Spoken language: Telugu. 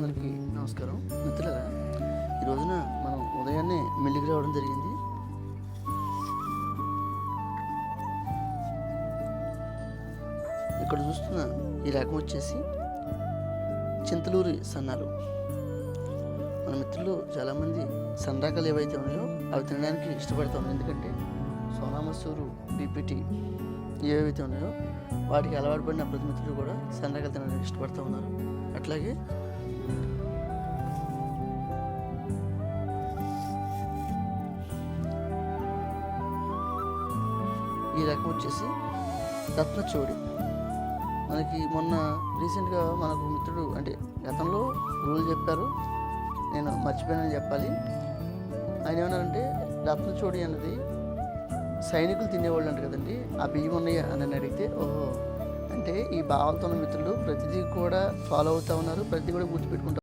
అందరికీ నమస్కారం మిత్రులారా. ఈ రోజున మనం ఉదయాన్నే మిల్లికి రావడం జరిగింది. ఇక్కడ చూస్తున్న ఈ రకం వచ్చేసి చింతలూరి సన్నాలు. మన మిత్రులు చాలామంది సన్న రకాలు ఏవైతే ఉన్నాయో అవి తినడానికి ఇష్టపడతాం. ఎందుకంటే సోనా మసూరు, బీపీటీ ఏవైతే ఉన్నాయో వాటికి అలవాటు పడిన ప్రతి మిత్రులు కూడా సన్న రకాలు తినడానికి ఇష్టపడుతూ ఉన్నారు. అట్లాగే ఈ రకం వచ్చేసి రత్నచోడి. మనకి మొన్న రీసెంట్గా మనకు మిత్రుడు అంటే గతంలో రూల్ చెప్పారు, నేను మర్చిపోయానని చెప్పాలి. ఆయన ఏమన్నారంటే రత్నచోడి అన్నది సైనికులు తినేవాళ్ళు అంట కదండి, ఆ బియ్యం ఉన్నాయా అని అడిగితే ఓహో అంటే ఈ భావాలతో ఉన్న మిత్రులు ప్రతిదీ కూడా ఫాలో అవుతూ ఉన్నారు, ప్రతిదీ కూడా గుర్తుపెట్టుకుంటారు.